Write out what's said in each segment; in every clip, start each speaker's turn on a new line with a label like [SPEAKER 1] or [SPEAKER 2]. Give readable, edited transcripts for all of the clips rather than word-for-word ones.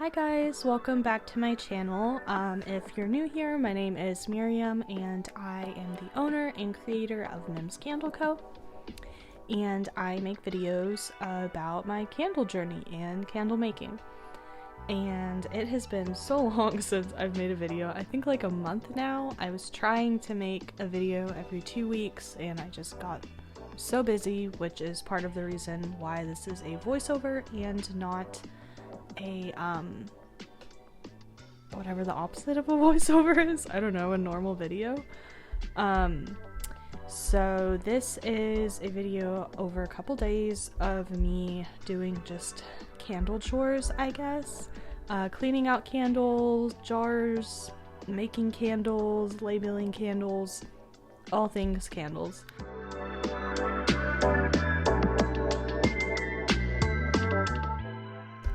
[SPEAKER 1] Hi guys, welcome back to my channel. If you're new here, my name is Miriam and I am the owner and creator of mimscandleco, and I make videos about my candle journey and candle making. And it has been so long since I've made a video. I think like a month now. I was trying to make a video every 2 weeks and I just got so busy, which is part of the reason why this is a voiceover and not a whatever the opposite of a voiceover is. I don't know, a normal video. So this is a video over a couple days of me doing just candle chores, I guess. Cleaning out candles, jars, making candles, labeling candles, all things candles.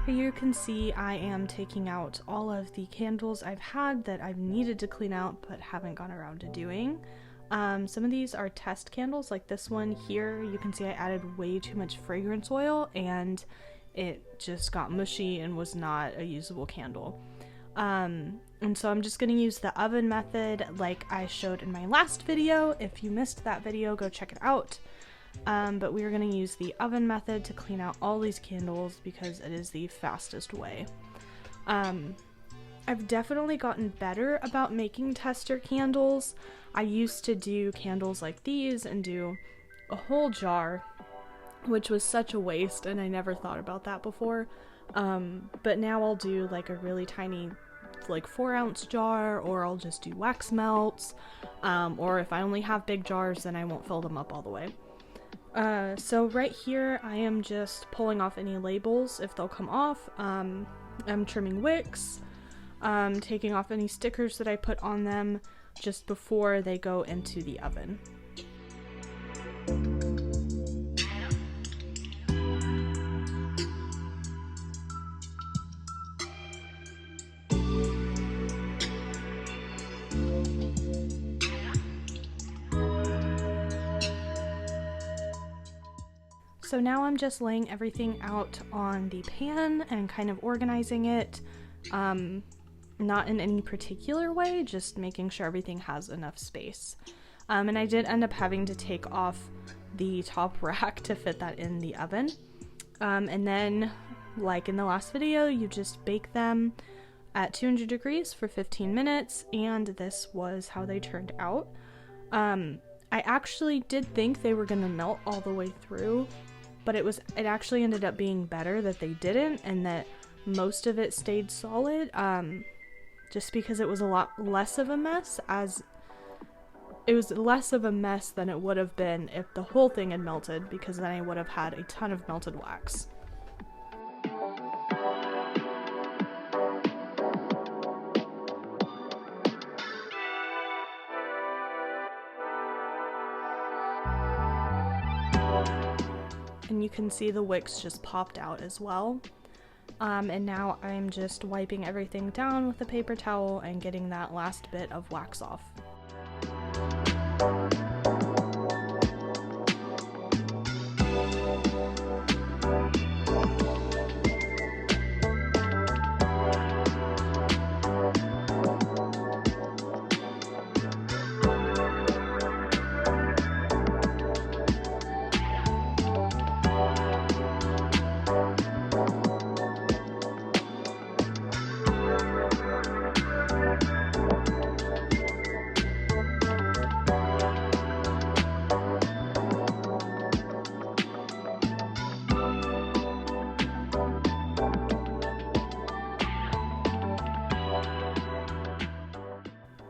[SPEAKER 1] Here you can see I am taking out all of the candles I've had that I've needed to clean out but haven't gone around to doing. Some of these are test candles, like this one here. You can see I added way too much fragrance oil and it just got mushy and was not a usable candle. And so I'm just going to use the oven method like I showed in my last video. If you missed that video, go check it out. But we are going to use the oven method to clean out all these candles because it is the fastest way. I've definitely gotten better about making tester candles. I used to do candles like these and do a whole jar, which was such a waste, and I never thought about that before. But now I'll do like a really tiny, like 4-ounce jar, or I'll just do wax melts, or if I only have big jars, then I won't fill them up all the way. So right here I am just pulling off any labels if they'll come off. I'm trimming wicks, taking off any stickers that I put on them just before they go into the oven. So now I'm just laying everything out on the pan and kind of organizing it, not in any particular way, just making sure everything has enough space. And I did end up having to take off the top rack to fit that in the oven. And then, like in the last video, you just bake them at 200 degrees for 15 minutes, and this was how they turned out. I actually did think they were gonna melt all the way through, but it actually ended up being better that they didn't, and that most of it stayed solid, just because it was a lot less of a mess, than it would have been if the whole thing had melted, because then I would have had a ton of melted wax. And you can see the wicks just popped out as well. And now I'm just wiping everything down with a paper towel and getting that last bit of wax off.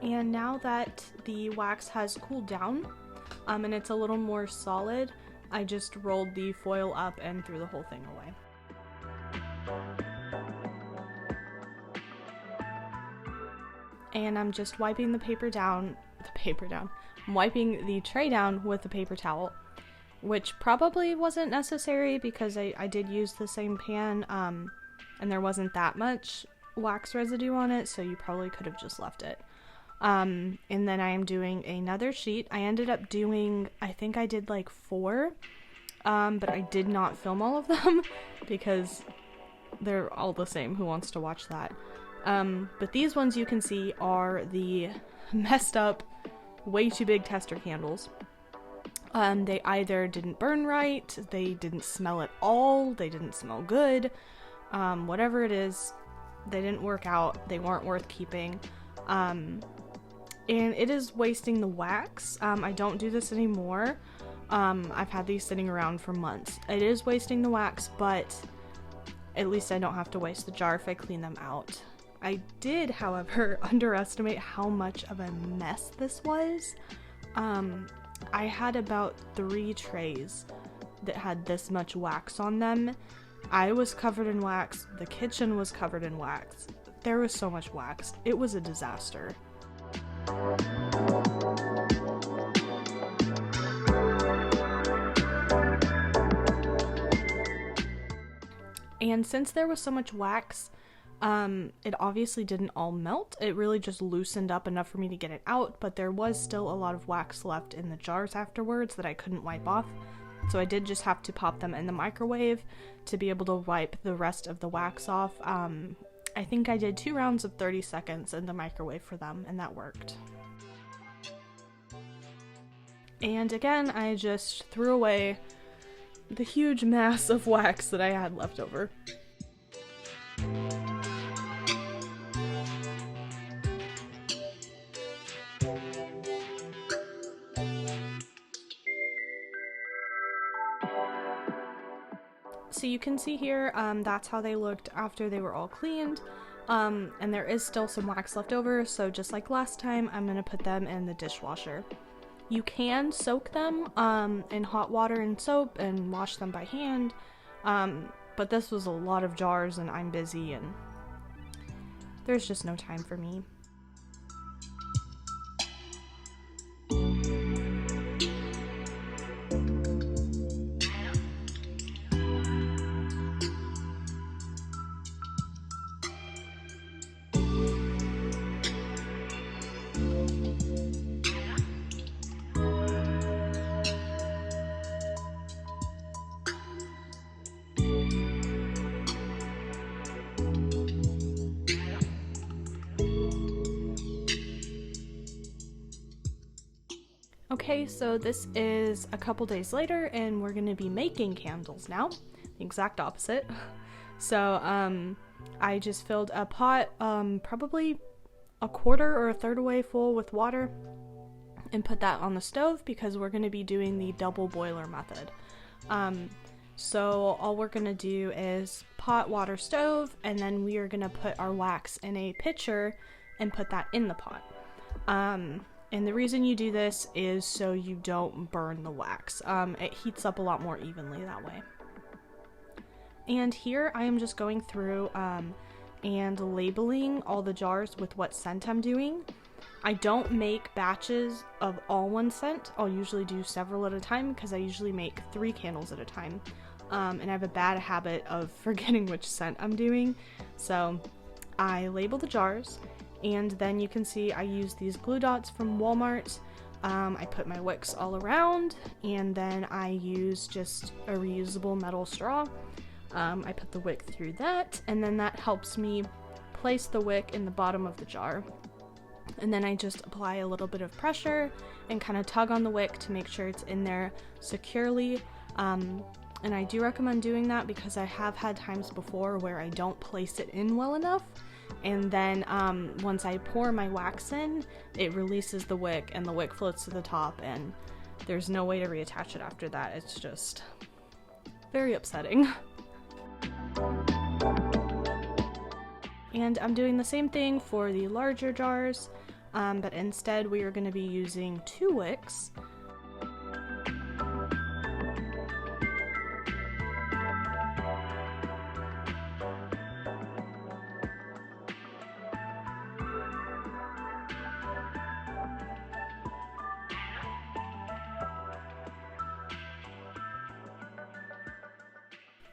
[SPEAKER 1] And now that the wax has cooled down, and it's a little more solid, I just rolled the foil up and threw the whole thing away. And I'm just wiping I'm wiping the tray down with a paper towel, which probably wasn't necessary because I did use the same pan, and there wasn't that much wax residue on it, so you probably could have just left it. And then I am doing another sheet. I ended up doing, I think I did like 4, but I did not film all of them because they're all the same. Who wants to watch that? But these ones you can see are the messed up, way too big tester candles. They either didn't burn right, they didn't smell at all, they didn't smell good, whatever it is, they didn't work out, they weren't worth keeping, and it is wasting the wax. I don't do this anymore. I've had these sitting around for months. It is wasting the wax, but at least I don't have to waste the jar if I clean them out. I did, however, underestimate how much of a mess this was. I had about 3 trays that had this much wax on them. I was covered in wax. The kitchen was covered in wax. There was so much wax. It was a disaster. And since there was so much wax, it obviously didn't all melt. It really just loosened up enough for me to get it out, but there was still a lot of wax left in the jars afterwards that I couldn't wipe off. So I did just have to pop them in the microwave to be able to wipe the rest of the wax off. I think I did 2 rounds of 30 seconds in the microwave for them, and that worked. And again, I just threw away the huge mass of wax that I had left over. So you can see here, that's how they looked after they were all cleaned, and there is still some wax left over, so just like last time, I'm going to put them in the dishwasher. You can soak them in hot water and soap and wash them by hand, but this was a lot of jars and I'm busy and there's just no time for me. Okay, so this is a couple days later and we're gonna be making candles now. The exact opposite. So I just filled a pot probably a quarter or a third away full with water and put that on the stove because we're gonna be doing the double boiler method. So all we're gonna do is pot, water, stove, and then we are gonna put our wax in a pitcher and put that in the pot. And the reason you do this is so you don't burn the wax. It heats up a lot more evenly that way. And here I am just going through and labeling all the jars with what scent I'm doing. I don't make batches of all one scent. I'll usually do several at a time because I usually make 3 candles at a time. And I have a bad habit of forgetting which scent I'm doing. So I label the jars. And then you can see I use these glue dots from Walmart. I put my wicks all around, and then I use just a reusable metal straw. I put the wick through that, and then that helps me place the wick in the bottom of the jar. And then I just apply a little bit of pressure and kind of tug on the wick to make sure it's in there securely. And I do recommend doing that because I have had times before where I don't place it in well enough. And then once I pour my wax in, it releases the wick and the wick floats to the top and there's no way to reattach it after that. It's just very upsetting. And I'm doing the same thing for the larger jars, but instead we are going to be using 2 wicks.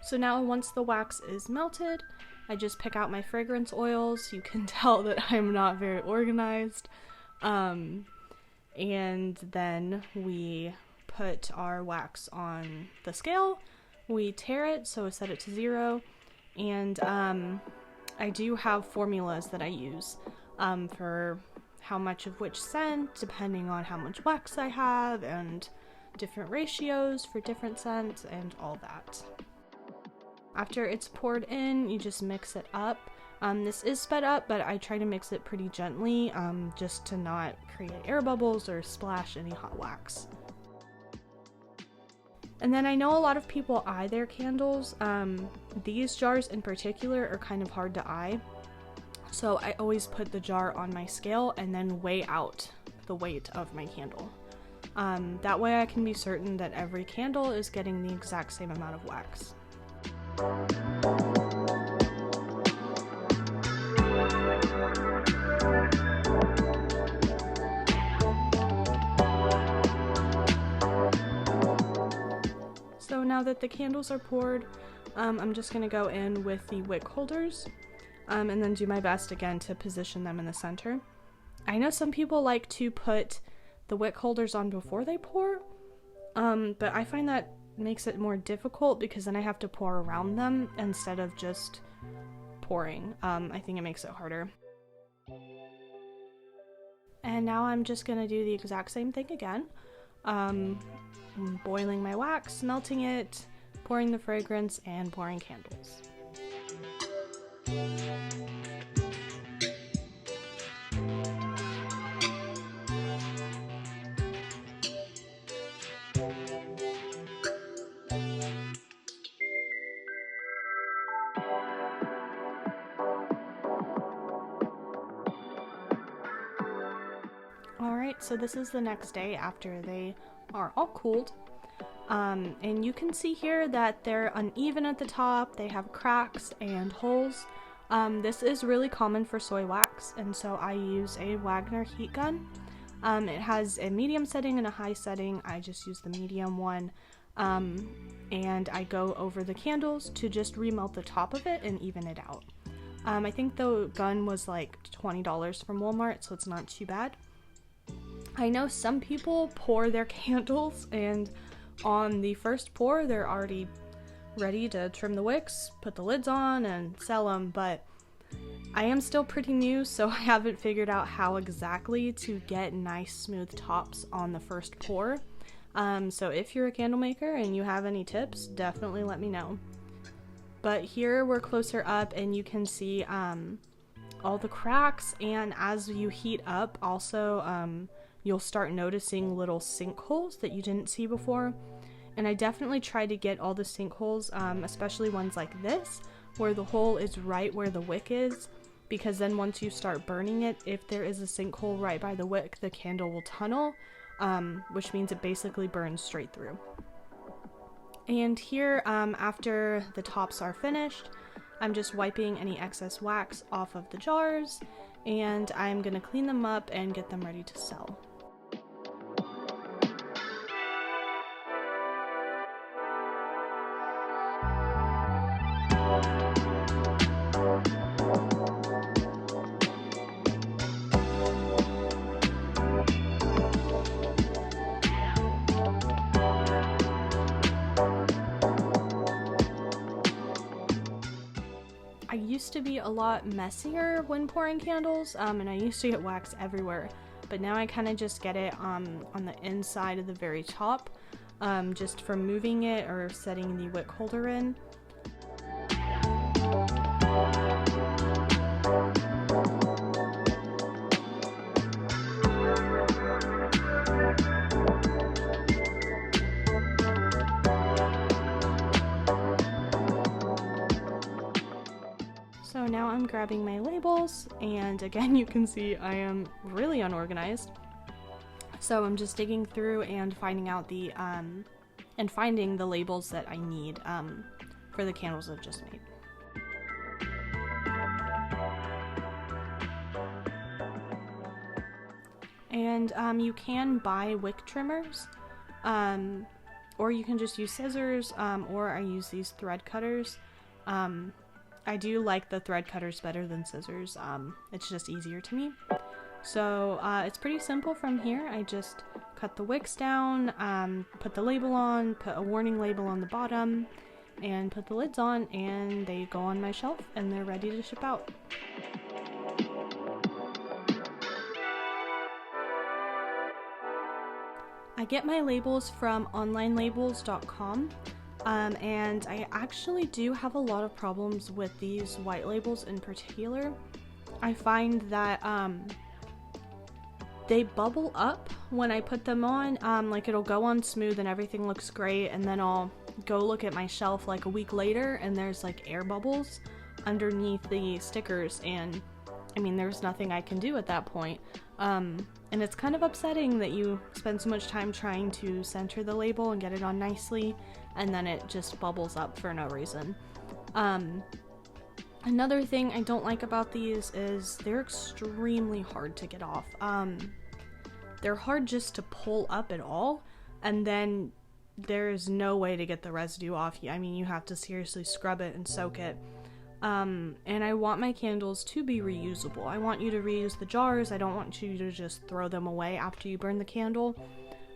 [SPEAKER 1] So now once the wax is melted, I just pick out my fragrance oils. You can tell that I'm not very organized. And then we put our wax on the scale, we tare it, so set it to 0, And I do have formulas that I use for how much of which scent, depending on how much wax I have, and different ratios for different scents and all that. After it's poured in, you just mix it up. This is sped up, but I try to mix it pretty gently just to not create air bubbles or splash any hot wax. And then I know a lot of people eye their candles. These jars in particular are kind of hard to eye. So I always put the jar on my scale and then weigh out the weight of my candle. That way I can be certain that every candle is getting the exact same amount of wax. So now that the candles are poured, I'm just going to go in with the wick holders and then do my best again to position them in the center. I know some people like to put the wick holders on before they pour, but I find that makes it more difficult because then I have to pour around them instead of just pouring. I think it makes it harder. And now I'm just gonna do the exact same thing again. I'm boiling my wax, melting it, pouring the fragrance, and pouring candles. Alright, so this is the next day after they are all cooled. And you can see here that they're uneven at the top, they have cracks and holes. This is really common for soy wax, and so I use a Wagner heat gun. It has a medium setting and a high setting. I just use the medium one. And I go over the candles to just remelt the top of it and even it out. I think the gun was like $20 from Walmart, so it's not too bad. I know some people pour their candles and on the first pour they're already ready to trim the wicks, put the lids on, and sell them, but I am still pretty new, so I haven't figured out how exactly to get nice smooth tops on the first pour. So if you're a candle maker and you have any tips, definitely let me know. But here we're closer up and you can see all the cracks, and as you heat up also you'll start noticing little sinkholes that you didn't see before. And I definitely try to get all the sinkholes, especially ones like this, where the hole is right where the wick is, because then once you start burning it, if there is a sinkhole right by the wick, the candle will tunnel, which means it basically burns straight through. And here, after the tops are finished, I'm just wiping any excess wax off of the jars, and I'm gonna clean them up and get them ready to sell. I used to be a lot messier when pouring candles, and I used to get wax everywhere, but now I kind of just get it on the inside of the very top, just for moving it or setting the wick holder in. So now I'm grabbing my labels, and again you can see I am really unorganized. So I'm just digging through and finding out finding the labels that I need for the candles I've just made. And you can buy wick trimmers, or you can just use scissors, or I use these thread cutters. I do like the thread cutters better than scissors. It's just easier to me. So it's pretty simple from here. I just cut the wicks down, put the label on, put a warning label on the bottom, and put the lids on, and they go on my shelf and they're ready to ship out. I get my labels from onlinelabels.com, and I actually do have a lot of problems with these white labels in particular. I find that they bubble up when I put them on, like it'll go on smooth and everything looks great, and then I'll go look at my shelf like a week later and there's like air bubbles underneath the stickers, and I mean there's nothing I can do at that point. And it's kind of upsetting that you spend so much time trying to center the label and get it on nicely, and then it just bubbles up for no reason. Another thing I don't like about these is they're extremely hard to get off. They're hard just to pull up at all, and then there's no way to get the residue off. I mean, you have to seriously scrub it and soak it. And I want my candles to be reusable. I want you to reuse the jars. I don't want you to just throw them away after you burn the candle.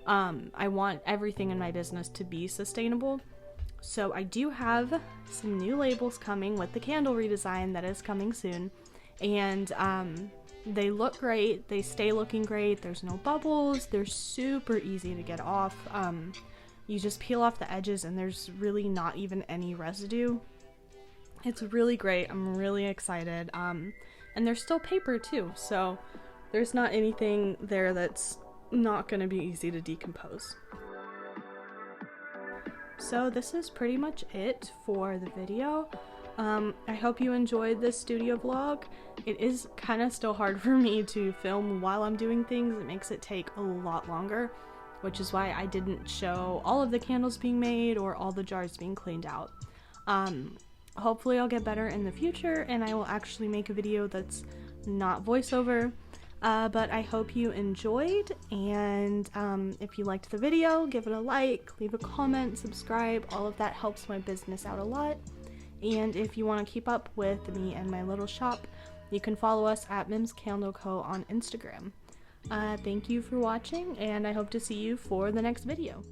[SPEAKER 1] I want everything in my business to be sustainable. So I do have some new labels coming with the candle redesign that is coming soon. And they look great. They stay looking great. There's no bubbles. They're super easy to get off. You just peel off the edges and there's really not even any residue. It's really great. I'm really excited. And they're still paper too, so there's not anything there that's not going to be easy to decompose. So this is pretty much it for the video. I hope you enjoyed this studio vlog. It is kind of still hard for me to film while I'm doing things. It makes it take a lot longer, which is why I didn't show all of the candles being made or all the jars being cleaned out. Hopefully I'll get better in the future and I will actually make a video that's not voiceover, but I hope you enjoyed, and if you liked the video, give it a like, leave a comment, subscribe. All of that helps my business out a lot. And if you want to keep up with me and my little shop, you can follow us at mimscandleco on Instagram. Thank you for watching, and I hope to see you for the next video.